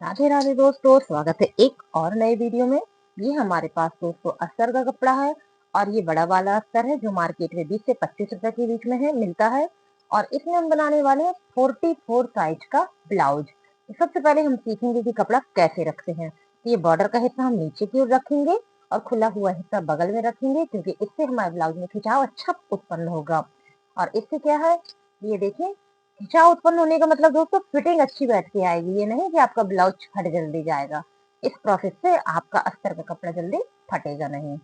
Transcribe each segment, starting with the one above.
राधे राधे दोस्तों, स्वागत है एक और नए वीडियो में। ये हमारे पास दोस्तों अस्तर का कपड़ा है और ये बड़ा वाला अस्तर है जो मार्केट में 20 से 25 रुपए के बीच में है मिलता है। और इसमें हम बनाने वाले हैं 44 साइज का ब्लाउज। तो सबसे पहले हम सीखेंगे कि कपड़ा कैसे रखते हैं। तो ये बॉर्डर का हिस्सा हम नीचे की ओर रखेंगे और खुला हुआ हिस्सा बगल में रखेंगे, क्योंकि इससे हमारे ब्लाउज में खिंचाव अच्छा उत्पन्न होगा। और इससे क्या है, ये देखिए, खिंचाव उत्पन्न होने का मतलब दोस्तों फिटिंग अच्छी बैठ के आएगी। ये नहीं कि आपका ब्लाउज फट जल्दी जाएगा। इस प्रोसेस से आपका अस्तर का कपड़ा जल्दी फटेगा नहीं।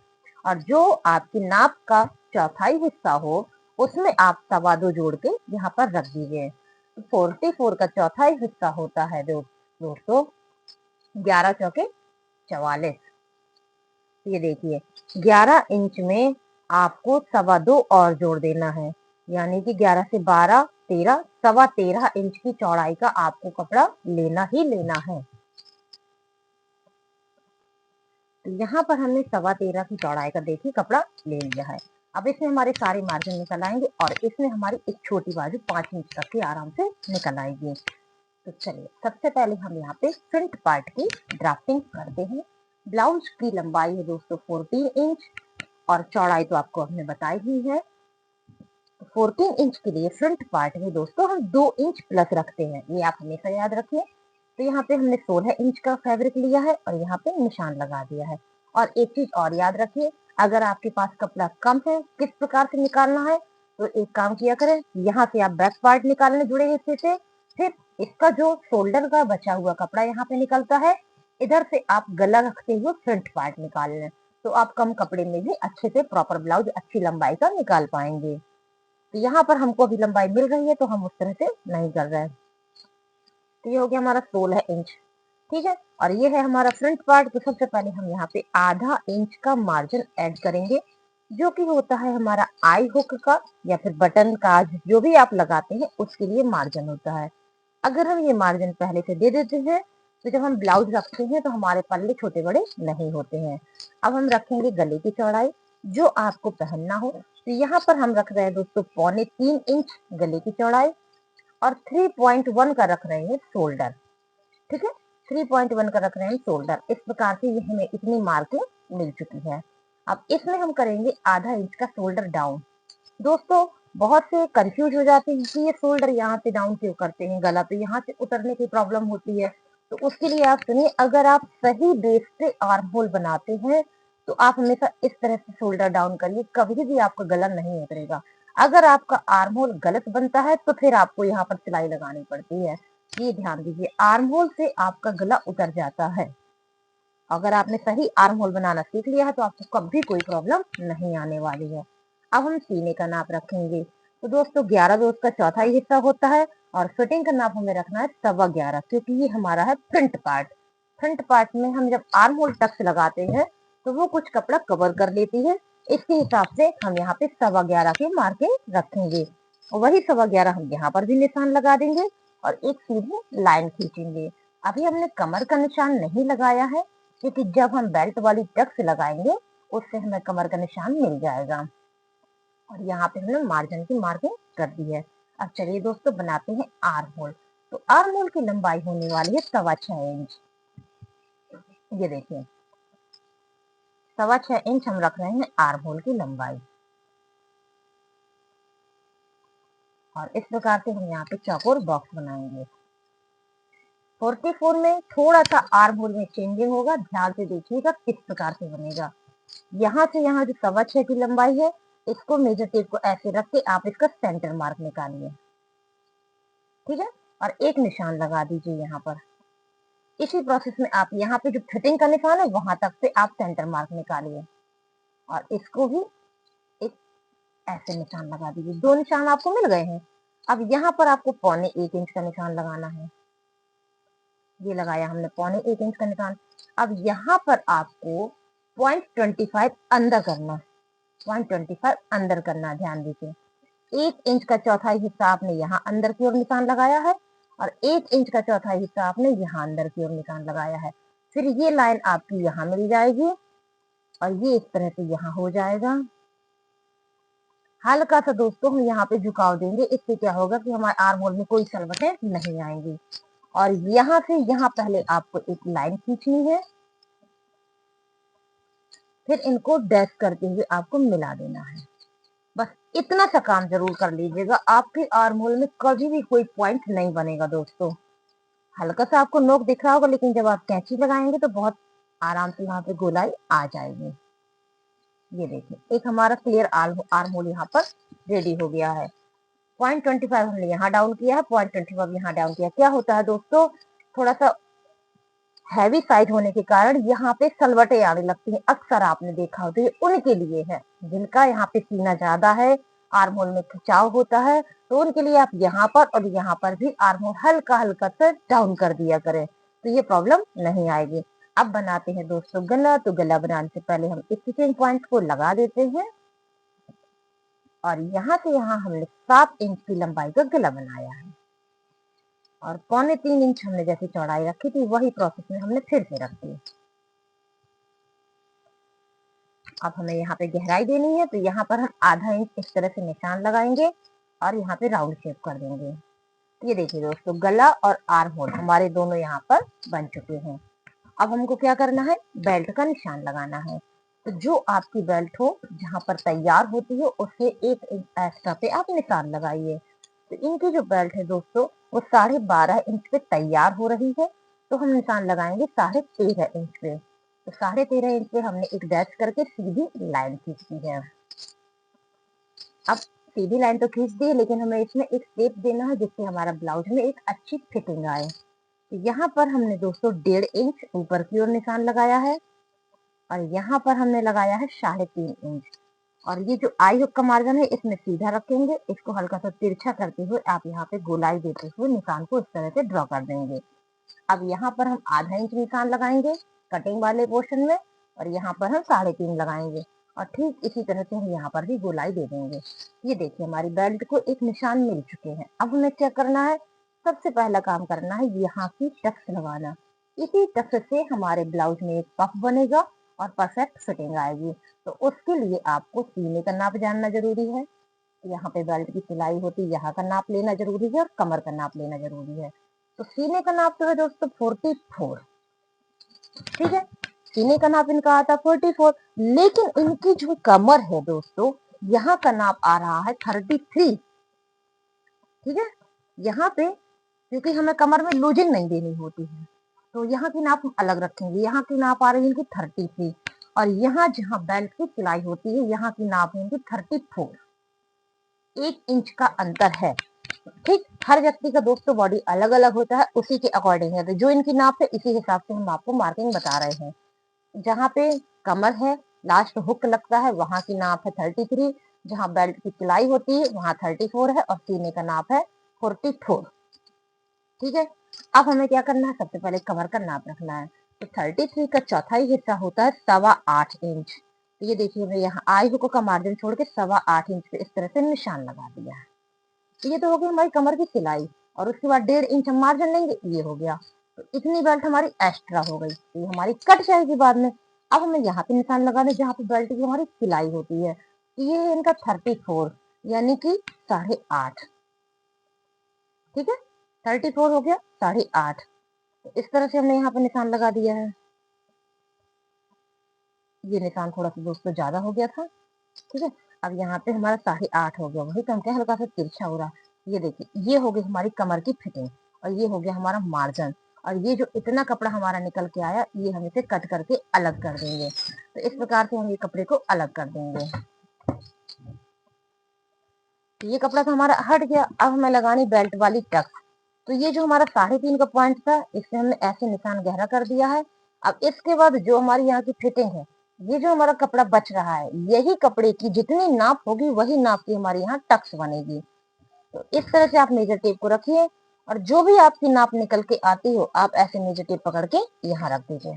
और जो आपकी नाप का चौथाई हिस्सा हो उसमें आप 2.25 जोड़ के यहाँ पर रख दीजिए। 44 का चौथाई हिस्सा होता है दोस्तों 11 चौके 44। ये देखिए, 11 इंच में आपको 2.25 और जोड़ देना है, यानी कि 11 से 12 13 13.25 इंच की चौड़ाई का आपको कपड़ा लेना ही लेना है। तो यहाँ पर हमने 13.25 की चौड़ाई का देखिए कपड़ा ले लिया है। अब इसमें हमारे सारे मार्जिन निकल आएंगे और इसमें हमारी एक छोटी बाजू 5 इंच तक की आराम से निकल आएगी। तो चलिए, सबसे पहले हम यहाँ पे फ्रंट पार्ट की ड्राफ्टिंग करते हैं। ब्लाउज की लंबाई है दोस्तों 14 इंच और चौड़ाई तो आपको हमने बताई ही है। 14 इंच के लिए फ्रंट पार्ट में दोस्तों हम 2 इंच प्लस रखते हैं, ये आप हमेशा याद रखिए। तो यहाँ पे हमने 16 इंच का फैब्रिक लिया है और यहाँ पे निशान लगा दिया है। और एक चीज और याद रखिए, अगर आपके पास कपड़ा कम है किस प्रकार से निकालना है, तो एक काम किया करें, यहाँ से आप बैक पार्ट निकालने जुड़े हिस्से से, फिर इसका जो शोल्डर का बचा हुआ कपड़ा यहाँ पे निकलता है, इधर से आप गला रखते हुए फ्रंट पार्ट निकाल लें। तो आप कम कपड़े में भी अच्छे से प्रॉपर ब्लाउज अच्छी लंबाई का निकाल पाएंगे। तो यहाँ पर हमको अभी लंबाई मिल रही है तो हम उस तरह से नहीं कर रहे हैं। तो ये हो गया हमारा 16 इंच, ठीक है। और ये है हमारा फ्रंट पार्ट। तो सबसे पहले हम यहाँ पे आधा इंच का मार्जिन ऐड करेंगे, जो कि होता है हमारा आई हुक का या फिर बटन का, जो भी आप लगाते हैं उसके लिए मार्जिन होता है। अगर हम ये मार्जिन पहले से दे देते हैं तो जब हम ब्लाउज रखते हैं तो हमारे पल्ले छोटे बड़े नहीं होते हैं। अब हम रखेंगे गले की चौड़ाई जो आपको पहनना हो। तो यहाँ पर हम रख रहे हैं दोस्तों 2.25 इंच गले की चौड़ाई और 3.1 का रख रहे हैं शोल्डर, ठीक है। 3.1 का रख रहे हैं शोल्डर। इस प्रकार से ये हमें इतनी मार्किंग मिल चुकी है। अब इसमें हम करेंगे आधा इंच का शोल्डर डाउन। दोस्तों बहुत से कंफ्यूज हो जाते हैं कि ये शोल्डर यहाँ से डाउन क्यों करते हैं, गला तो यहाँ से उतरने की प्रॉब्लम होती है। तो उसके लिए आप सुनिए, अगर आप सही बेस से आर्म होल बनाते हैं तो आप हमेशा इस तरह से शोल्डर डाउन करिए, कभी भी आपका गला नहीं उतरेगा। अगर आपका आर्म होल गलत बनता है तो फिर आपको यहाँ पर सिलाई लगानी पड़ती है। ये ध्यान दीजिए, आर्म होल से आपका गला उतर जाता है। अगर आपने सही आर्म होल बनाना सीख लिया है तो आपको कभी कोई प्रॉब्लम नहीं आने वाली है। अब हम सीने का नाप रखेंगे। तो दोस्तों 11 जो उसका चौथाई हिस्सा होता है और फिटिंग का नाप हमें रखना है 11.25, क्योंकि ये हमारा है फ्रंट पार्ट। फ्रंट पार्ट में हम जब आर्म होल टक्स लगाते हैं तो वो कुछ कपड़ा कवर कर लेती है। इसके हिसाब से हम यहाँ पे 11.25 की मार्किंग रखेंगे। वही 11.25 हम यहाँ पर भी निशान लगा देंगे और एक सीधी लाइन खींचेंगे। अभी हमने कमर का निशान नहीं लगाया है, क्योंकि जब हम बेल्ट वाली टक्स लगाएंगे उससे हमें कमर का निशान मिल जाएगा। और यहाँ पे हमने मार्जिन की मार्किंग कर दी है। अब चलिए दोस्तों बनाते हैं आर्म होल। तो आर्म होल की लंबाई होने वाली है 6.25 इंच। ये देखिए 6.25 इंच हम रख रहे हैं आर्म होल की लंबाई। और इस प्रकार से हम यहाँ पे चौकोर बॉक्स बनाएंगे। 44 में थोड़ा सा आर्म होल में चेंजिंग होगा, ध्यान से देखिएगा किस प्रकार से बनेगा। यहाँ से यहाँ जो 6.25 की लंबाई है, इसको मेजर टेप को ऐसे रख के आप इसका सेंटर मार्क निकालिए, ठीक है। और एक निशान लगा दीजिए यहाँ पर। इसी प्रोसेस में आप यहाँ पे जो फिटिंग का निशान है वहां तक से आप सेंटर मार्क निकालिए और इसको भी एक ऐसे निशान लगा दीजिए। 2 निशान आपको मिल गए हैं। अब यहाँ पर आपको 1.25 इंच का निशान लगाना है। ये लगाया हमने 1.25 इंच का निशान। अब यहाँ पर आपको 0.25 अंदर करना, 0.25 अंदर करना, ध्यान दीजिए। 1 इंच का चौथाई हिस्सा आपने यहाँ अंदर की ओर निशान लगाया है और 1 इंच का चौथाई हिस्सा आपने यहाँ अंदर की ओर निशान लगाया है। फिर ये लाइन आपकी यहाँ मिल जाएगी और ये इस तरह से यहाँ हो जाएगा। हल्का सा दोस्तों हम यहाँ पे झुकाव देंगे, इससे क्या होगा कि हमारे आर्म होल में कोई सलवटें नहीं आएंगी। और यहाँ से यहाँ पहले आपको एक लाइन खींचनी है, फिर इनको डैश करते हुए आपको मिला देना है। बस इतना सा काम जरूर कर लीजिएगा, आपके आर्म होल में कभी भी कोई पॉइंट नहीं बनेगा दोस्तों। हल्का सा आपको नोक दिख रहा होगा, लेकिन जब आप कैंची लगाएंगे तो बहुत आराम से वहां पे गोलाई आ जाएगी। ये देखिए एक हमारा क्लियर आर्म होल यहाँ पर रेडी हो गया है। 0.25 हमने यहाँ डाउन किया है, 0.25 यहाँ डाउन किया। क्या होता है दोस्तों, थोड़ा सा हैवी साइज होने के कारण यहाँ पे सलवटें आने लगती हैं, अक्सर आपने देखा हो। तो ये उनके लिए है जिनका यहाँ पे सीना ज्यादा है, आर्म होल में खिंचाव होता है, तो उनके लिए आप यहाँ पर और यहाँ पर भी आर्म होल हल्का हल्का से डाउन कर दिया करें, तो ये प्रॉब्लम नहीं आएगी। अब बनाते हैं दोस्तों गला। तो गला बनाने से पहले हम स्टिचिंग पॉइंट को लगा देते हैं, और यहाँ से यहाँ हमने 7 इंच की लंबाई का गला बनाया है, और 3.25 इंच हमने जैसी चौड़ाई रखी थी वही प्रोसेस में हमने फिर से रख दी। अब हमें यहाँ पे गहराई देनी है, तो यहाँ पर हम आधा इंच इस तरह से निशान लगाएंगे और यहाँ पे राउंड शेप कर देंगे। ये देखिए दोस्तों, गला और आर्म होल हमारे दोनों यहाँ पर बन चुके हैं। अब हमको क्या करना है, बेल्ट का निशान लगाना है। तो जो आपकी बेल्ट हो जहाँ पर तैयार होती हो उससे 1 इंच एक्स्ट्रा पे आप निशान लगाइए। तो इनकी जो बेल्ट है दोस्तों वो 12.5 इंच पे तैयार हो रही है, तो हम निशान लगाएंगे 13.5 इंच पे। तो 13.5 इंच पे हमने एक डैश करके सीधी लाइन खींच दी है। अब सीधी लाइन तो खींच दी है, लेकिन हमें इसमें एक शेप देना है जिससे हमारा ब्लाउज में एक अच्छी फिटिंग आए। तो यहाँ पर हमने दोस्तों 1.5 इंच ऊपर की ओर निशान लगाया है, और यहाँ पर हमने लगाया है 3.5 इंच। और ये जो आई हुक का मार्जिन है इसमें सीधा रखेंगे, इसको हल्का सा तिरछा करते हुए आप यहाँ पे गोलाई देते हुए निशान को इस तरह से ड्रॉ कर देंगे। अब यहाँ पर हम आधा इंच निशान लगाएंगे कटिंग वाले पोर्शन में, और यहाँ पर हम 3.5 लगाएंगे, और ठीक इसी तरह से हम यहाँ पर भी गोलाई दे देंगे। ये देखिए हमारी बेल्ट को एक निशान मिल चुके हैं। अब हमें क्या करना है, सबसे पहला काम करना है यहाँ की टक्स लगाना। इसी टक्स से हमारे ब्लाउज में एक पफ बनेगा और परफेक्ट फिटिंग आएगी। तो उसके लिए आपको सीने का नाप जानना जरूरी है। यहाँ पे बेल्ट की सिलाई होती है, यहाँ का नाप लेना जरूरी है, और कमर का नाप लेना जरूरी है। तो सीने का नाप तो है दोस्तों 44, ठीक है। सीने का नाप इनका आता है 44, लेकिन इनकी जो कमर है दोस्तों यहाँ का नाप आ रहा है 33, ठीक है। यहाँ पे क्योंकि हमें कमर में लूजिंग नहीं देनी होती है, तो यहाँ की नाप हम अलग रखेंगे। यहाँ की नाप आ रही है इनकी 33, और यहाँ जहाँ बेल्ट की सिलाई होती है यहाँ की नाप है इनकी 34। 1 इंच का अंतर है, ठीक। हर व्यक्ति का दोस्तों बॉडी अलग अलग होता है, उसी के अकॉर्डिंग है। तो जो इनकी नाप है इसी हिसाब से हम आपको मार्किंग बता रहे हैं। जहाँ पे कमर है, लास्ट हुक लगता है, वहां की नाप है 33। जहाँ बेल्ट की सिलाई होती है वहां 34 है, और सीने का नाप है 44, ठीक है। अब हमें क्या करना है, सबसे पहले कमर का नाप रखना है। तो 33 का चौथाई हिस्सा होता है 8.25 इंच। तो ये देखिए मैं यहाँ आई हुक का मार्जिन छोड़ के 8.25 इंच पे इस तरह से निशान लगा दिया है। तो ये तो हो गई हमारी कमर की सिलाई, और उसके बाद 1.5 इंच हम मार्जिन लेंगे, ये हो गया। तो इतनी बेल्ट हमारी एक्स्ट्रा हो गई, तो ये हमारी कट जाएगी बाद में। अब हमें यहाँ पे निशान लगाना है जहाँ पे बेल्ट की हमारी सिलाई होती है। तो ये है इनका 34, यानी कि 8.5, ठीक है। 34 हो गया 8.5। तो इस तरह से हमने यहाँ पे निशान लगा दिया है। ये निशान थोड़ा सा दोस्तों ज्यादा हो गया था, ठीक है। अब यहाँ पे हमारा 8.5 हो गया, वही तो हम क्या हल्का सा तिरछा हो रहा। ये देखिए ये हो गई हमारी कमर की फिटिंग, और ये हो गया हमारा मार्जिन। और ये जो इतना कपड़ा हमारा निकल के आया ये हम इसे कट करके अलग कर देंगे। तो इस प्रकार से हम ये कपड़े को अलग कर देंगे। तो ये कपड़ा तो हमारा हट गया। अब हमें लगानी बेल्ट वाली टक्स। तो ये जो हमारा 3.5 का पॉइंट था इससे हमने ऐसे निशान गहरा कर दिया है। अब इसके बाद जो हमारी यहाँ की फिटिंग है, ये जो हमारा कपड़ा बच रहा है, यही कपड़े की जितनी नाप होगी वही नाप की हमारी यहाँ टक्स बनेगी। तो इस तरह से आप मेजर टेप को रखिए, और जो भी आपकी नाप निकल के आती हो आप ऐसे मेजर टेप पकड़ के यहाँ रख दीजिए,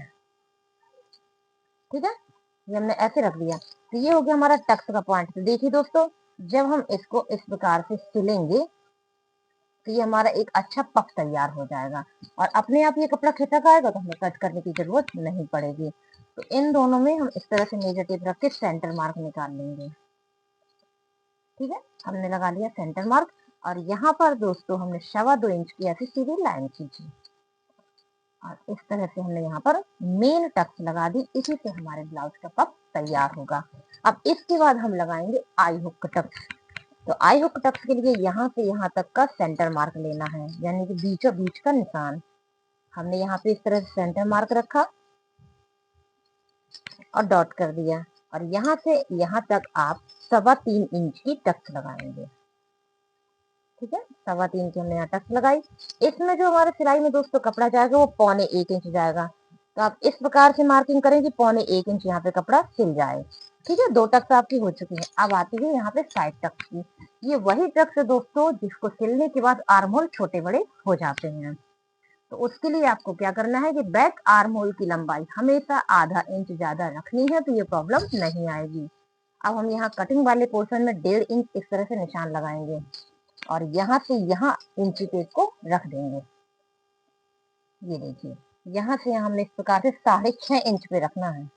ठीक है। ये हमने ऐसे रख दिया। तो ये हो गया हमारा टक्स का पॉइंट। तो देखिए दोस्तों, जब हम इसको इस प्रकार से सिलेंगे तो ये हमारा एक अच्छा पफ तैयार हो जाएगा, और अपने आप ये कपड़ा खिसक आएगा, तो हमें कट करने की जरूरत नहीं पड़ेगी। तो इन दोनों में हम इस तरह से मेजर टेप रख के सेंटर मार्क निकाल लेंगे, ठीक है। हमने लगा लिया सेंटर मार्क, और यहाँ पर दोस्तों हमने 2.25 इंच की ऐसी सीधी लाइन खींची। और इस तरह से हमने यहाँ पर मेन टक्स लगा दी। इसी से हमारे ब्लाउज का पफ तैयार होगा। अब इसके बाद हम लगाएंगे आई हुक टक्स। तो आई हुक टक्स के लिए यहाँ से यहाँ तक का सेंटर मार्क लेना है, यानी कि बीचों बीच का निशान। हमने यहाँ पे इस तरह से सेंटर मार्क रखा और डॉट कर दिया, और यहाँ से यहाँ तक आप 3.25 इंच की टक्स लगाएंगे। ठीक है, 3.25 की हमने यहाँ टक्स लगाई। इसमें जो हमारे सिलाई में दोस्तों कपड़ा जाएगा वो 1.25 इंच जाएगा। तो आप इस प्रकार से मार्किंग करें कि 1.25 इंच यहाँ पे कपड़ा सिल जाए। ठीक है, 2 टक्स आपकी हो चुकी है। अब आती है यहाँ पे साइड टक्स की। ये वही टक्स है दोस्तों जिसको सिलने के बाद आर्म होल छोटे बड़े हो जाते हैं। तो उसके लिए आपको क्या करना है कि बैक आर्म होल की लंबाई हमेशा आधा इंच ज्यादा रखनी है, तो ये प्रॉब्लम नहीं आएगी। अब हम यहाँ कटिंग वाले पोर्शन में 1.5 इंच इस तरह से निशान लगाएंगे और यहाँ से यहाँ इंची टेप को रख देंगे। ये देखिए, यहाँ से यहाँ हमने इस प्रकार से 6.5 इंच पे रखना है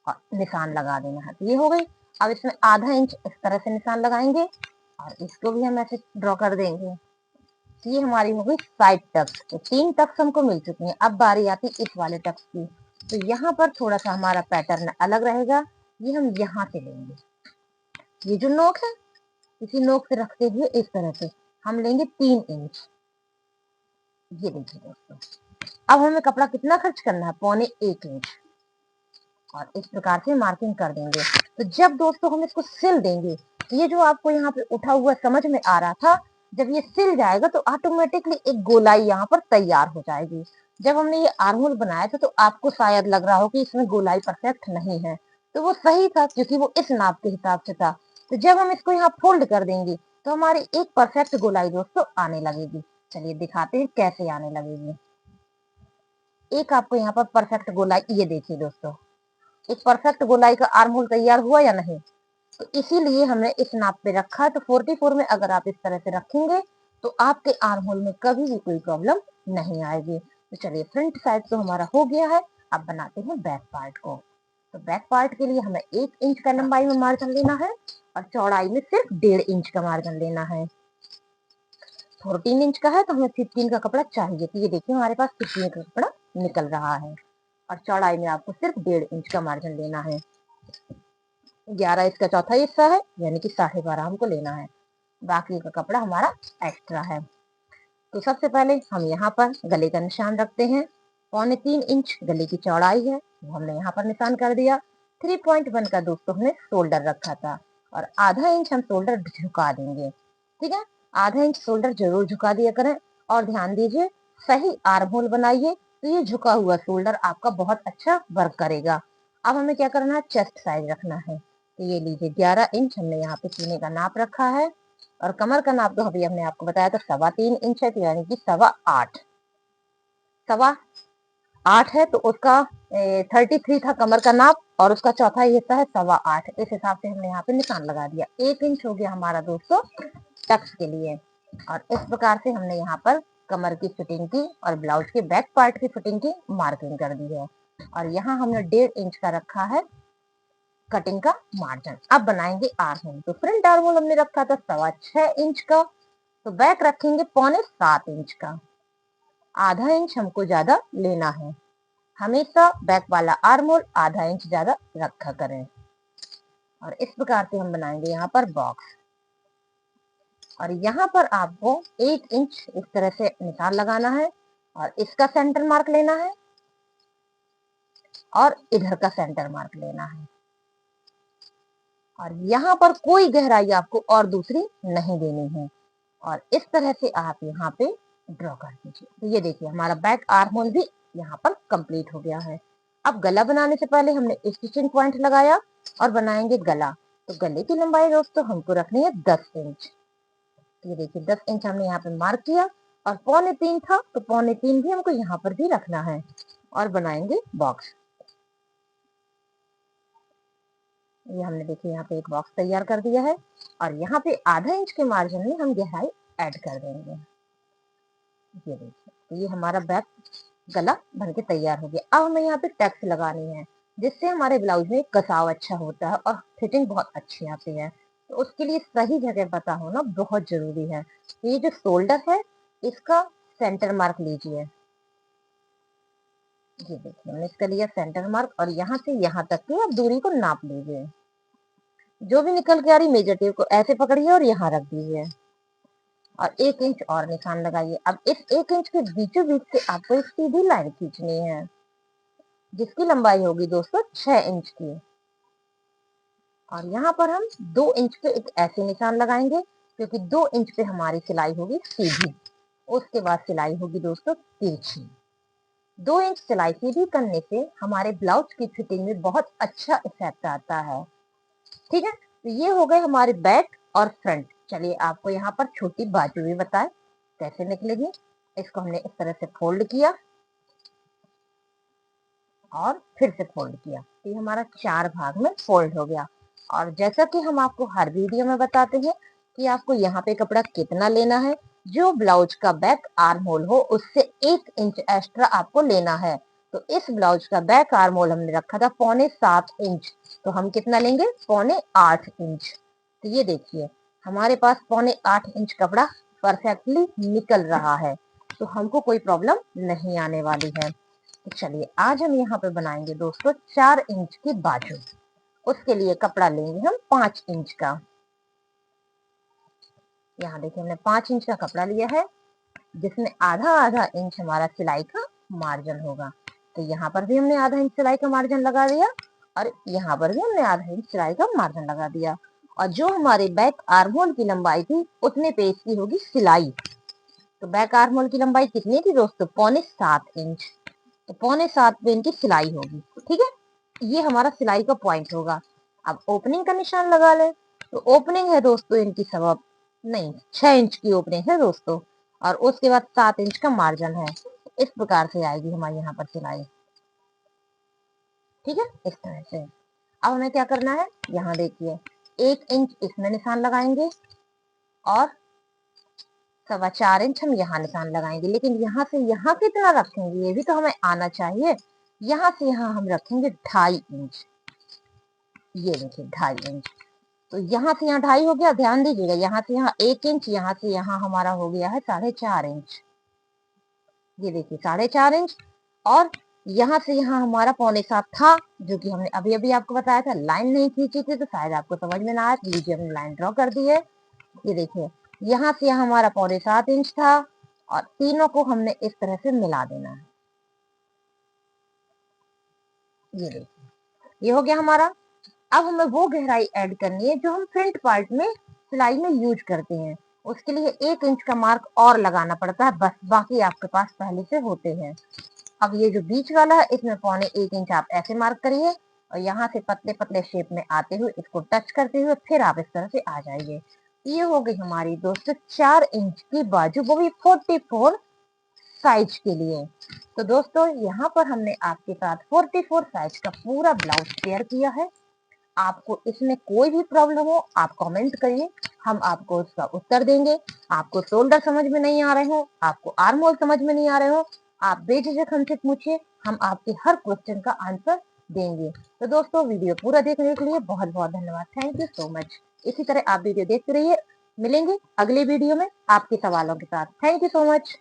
और निशान लगा देना है। तो ये हो गई। अब इसमें आधा इंच इस तरह से निशान लगाएंगे और इसको भी हम ऐसे ड्रॉ कर देंगे। ये हमारी हो गई साइड टक्स। तो 3 टक्स हमको मिल चुकी हैं। अब बारी आती इस वाले टक्स की। तो यहाँ पर थोड़ा सा हमारा पैटर्न अलग रहेगा। ये हम यहाँ से लेंगे, ये जो नोक है इसी नोक से रखते हुए इस तरह से हम लेंगे 3 इंच। ये देखिए दोस्तों, अब हमें कपड़ा कितना खर्च करना है, 1.25 इंच, और इस प्रकार से मार्किंग कर देंगे। तो जब दोस्तों हम इसको सिल देंगे, ये जो आपको यहाँ पे उठा हुआ समझ में आ रहा था, जब ये सिल जाएगा तो ऑटोमेटिकली एक गोलाई यहाँ पर तैयार हो जाएगी। जब हमने ये आर्म होल बनाया था तो आपको शायद लग रहा हो कि इसमें गोलाई परफेक्ट नहीं है, तो वो सही था क्योंकि वो इस नाप के हिसाब से था। तो जब हम इसको यहाँ फोल्ड कर देंगे तो हमारी एक परफेक्ट गोलाई दोस्तों आने लगेगी। चलिए दिखाते हैं कैसे आने लगेगी। एक आपको यहाँ पर परफेक्ट गोलाई, ये देखिए दोस्तों, एक परफेक्ट गोलाई का आर्म होल तैयार हुआ या नहीं। तो इसीलिए हमने इस नाप पे रखा है। तो 44 में अगर आप इस तरह से रखेंगे तो आपके आर्म होल में कभी भी कोई प्रॉब्लम नहीं आएगी। तो चलिए, फ्रंट साइड तो हमारा हो गया है। अब बनाते हैं बैक पार्ट को। तो बैक पार्ट के लिए हमें 1 इंच का लंबाई में मार्जिन लेना है और चौड़ाई में सिर्फ 1.5 इंच का मार्जिन लेना है। 14 इंच का है तो हमें 15 का कपड़ा चाहिए। तो ये देखिए हमारे पास 15 का कपड़ा निकल रहा है और चौड़ाई में आपको सिर्फ 1.5 इंच का मार्जिन लेना है। 11 इसका चौथा हिस्सा है, यानी कि 12.5 हमको लेना है। बाकी का कपड़ा हमारा एक्स्ट्रा है। तो सबसे पहले हम यहाँ पर गले का निशान रखते हैं। 3.25 इंच गले की चौड़ाई है, वो हमने यहाँ पर निशान कर दिया। 3.1 का दोस्तों हमने शोल्डर रखा था और आधा इंच हम शोल्डर झुका देंगे। ठीक है, आधा इंच शोल्डर जरूर झुका दिया करें। और ध्यान दीजिए, सही आर्म होल बनाइए तो ये झुका हुआ शोल्डर आपका बहुत अच्छा वर्क करेगा। अब हमें क्या करना है, चेस्ट साइज रखना है। तो ये लीजिए 11 इंच हमने यहाँ पे सीने का नाप रखा है और कमर का नाप तो अभी हमने आपको बताया था 3.25 इंच है, तो यानी कि 8.8 है। तो उसका 33 था कमर का नाप और उसका चौथा हिस्सा है 8.25। इस हिसाब से हमने यहाँ पे निशान लगा दिया। 1 इंच हो गया हमारा दोस्तों टक्स के लिए। और इस प्रकार से हमने यहाँ पर कमर की फिटिंग की और ब्लाउज के बैक पार्ट की फिटिंग की मार्किंग कर दी है। और यहाँ हमने 1.5 इंच का रखा है कटिंग का मार्जिन। अब बनाएंगे आर्म होल। तो फ्रंट आर्म होल हमने रखा था 6.25 इंच का, तो बैक रखेंगे 6.25 इंच का। आधा इंच हमको ज्यादा लेना है। हमेशा बैक वाला आर्म होल आधा इंच ज्यादा रखा करें। और इस प्रकार से हम बनाएंगे यहाँ पर बॉक्स। और यहाँ पर आपको 1 इंच इस तरह से निशान लगाना है और इसका सेंटर मार्क लेना है और इधर का सेंटर मार्क लेना है। और यहाँ पर कोई गहराई आपको और दूसरी नहीं देनी है। और इस तरह से आप यहाँ पे ड्रॉ कर दीजिए। तो ये देखिए हमारा बैक आर्म होल भी यहाँ पर कंप्लीट हो गया है। अब गला बनाने से पहले हमने स्टिचिंग पॉइंट लगाया और बनाएंगे गला। तो गले की लंबाई दोस्तों हमको रखनी है 10 इंच। तो ये देखिए 10 इंच हमने यहाँ पे मार्क किया और 3.25 था तो 3.25 भी हमको यहाँ पर भी रखना है और बनाएंगे बॉक्स। ये हमने देखिए यहाँ पे एक बॉक्स तैयार कर दिया है और यहाँ पे आधा इंच के मार्जिन में हम गहराई ऐड कर देंगे। ये देखिए, तो ये हमारा बैक गला बन के तैयार हो गया। अब हमें यहाँ पे टैक्स लगानी है जिससे हमारे ब्लाउज में कसाव अच्छा होता है और फिटिंग बहुत अच्छी आती है। तो उसके लिए सही जगह पता होना बहुत जरूरी है। तो ये जो शोल्डर है इसका सेंटर मार्क लीजिए ये देखिए हमने इसका लिया सेंटर मार्क और यहाँ से यहाँ तक की आप दूरी को नाप लीजिए। जो भी निकल के आ रही मेजर टेप को ऐसे पकड़िए और यहाँ रख दीजिए और 1 इंच और निशान लगाइए। अब इस 1 इंच के बीचों बीच से आपको एक सीधी लाइन खींचनी है जिसकी लंबाई होगी दोस्तों 6 इंच की। और यहाँ पर हम 2 इंच पे एक ऐसे निशान लगाएंगे क्योंकि 2 इंच पे हमारी सिलाई होगी सीधी। उसके बाद सिलाई होगी दोस्तों तिरछी। 2 इंच सिलाई सीधी करने से हमारे ब्लाउज की फिटिंग में बहुत अच्छा इफेक्ट आता है। ठीक है, तो ये हो गए हमारे बैक और फ्रंट। चलिए आपको यहाँ पर छोटी बाजू भी बताए कैसे निकलेगी। इसको हमने इस तरह से फोल्ड किया और फिर से फोल्ड किया, तो ये हमारा 4 भाग में फोल्ड हो गया। और जैसा कि हम आपको हर वीडियो में बताते हैं कि आपको यहाँ पे कपड़ा कितना लेना है, जो ब्लाउज का बैक आर्म होल हो उससे 1 इंच एक्स्ट्रा आपको लेना है। तो इस ब्लाउज का बैक आर्म होल हमने रखा था 6.25 इंच, तो हम कितना लेंगे 6.25 इंच। तो ये देखिए हमारे पास 6.25 इंच कपड़ा परफेक्टली निकल रहा है, तो हमको कोई प्रॉब्लम नहीं आने वाली है। तो चलिए आज हम यहाँ पे बनाएंगे दोस्तों 4 इंच की बाजू। उसके लिए कपड़ा लेंगे हम 5 इंच का। यहाँ देखिए हमने 5 इंच का कपड़ा लिया है जिसमें आधा आधा इंच हमारा सिलाई का मार्जिन होगा। तो यहाँ पर भी हमने आधा इंच सिलाई का मार्जिन लगा दिया और यहाँ पर भी हमने आधा इंच सिलाई का मार्जिन लगा दिया। और जो हमारे बैक आर्म होल की लंबाई थी उतने पे इसकी होगी सिलाई। तो बैक आर्म होल की लंबाई कितनी थी दोस्तों 6.25 इंच, तो 6.25 पे इनकी सिलाई होगी। ठीक है, ये हमारा सिलाई का पॉइंट होगा। अब ओपनिंग का निशान लगा ले, तो ओपनिंग है दोस्तों इनकी सवा नहीं 6 इंच की ओपनिंग है दोस्तों, और उसके बाद 7 इंच का मार्जिन है। इस प्रकार से आएगी हमारे यहाँ पर सिलाई। ठीक है, इस तरह से। अब हमें क्या करना है, यहाँ देखिए 1 इंच इसमें निशान लगाएंगे और 4.25 इंच हम यहाँ निशान लगाएंगे। लेकिन यहाँ से यहाँ कितना रखेंगे ये भी तो हमें आना चाहिए। यहाँ से यहाँ हम रखेंगे 2.5 इंच। ये देखिए 2.5 इंच, तो यहाँ से यहाँ 2.5 हो गया। ध्यान दीजिएगा यहाँ से यहाँ 1 इंच, यहाँ से यहाँ हमारा हो गया है 4.5 इंच। ये देखिए 4.5 इंच और यहाँ से यहाँ हमारा 6.25 था, जो कि हमने अभी अभी आपको बताया था। लाइन नहीं खींची थी तो शायद आपको समझ में ना आया, लीजिए हमने लाइन ड्रॉ कर दी है। ये देखिए यहाँ से यहाँ हमारा 6.25 इंच था और तीनों को हमने इस तरह से मिला देना है। ये देखिए ये हो गया हमारा। अब हमें वो गहराई ऐड करनी है जो हम फ्रंट पार्ट में सिलाई में यूज करते हैं। उसके लिए 1 इंच का मार्क और लगाना पड़ता है, बस बाकी आपके पास पहले से होते हैं। अब ये जो बीच वाला है इसमें 1.25 इंच आप ऐसे मार्क करिए और यहाँ से पतले पतले शेप में आते हुए इसको टच करते हुए फिर आप इस तरह से आ जाइए। ये हो गई हमारी दोस्तों 4 इंच की बाजू, वो भी 44 साइज के लिए। तो दोस्तों यहाँ पर हमने आपके साथ 44 साइज का पूरा ब्लाउज शेयर किया है। आपको इसमें कोई भी प्रॉब्लम हो आप कमेंट करिए, हम आपको उसका उत्तर देंगे। आपको शोल्डर समझ में नहीं आ रहे हो, आपको आर्म होल समझ में नहीं आ रहे हो, आप बेझिझक हमसे पूछिए, हम आपके हर क्वेश्चन का आंसर देंगे। तो दोस्तों वीडियो पूरा देखने के लिए बहुत बहुत धन्यवाद। Thank you so much. इसी तरह आप वीडियो देखते रहिए। मिलेंगे अगले वीडियो में आपके सवालों के साथ। Thank you so much.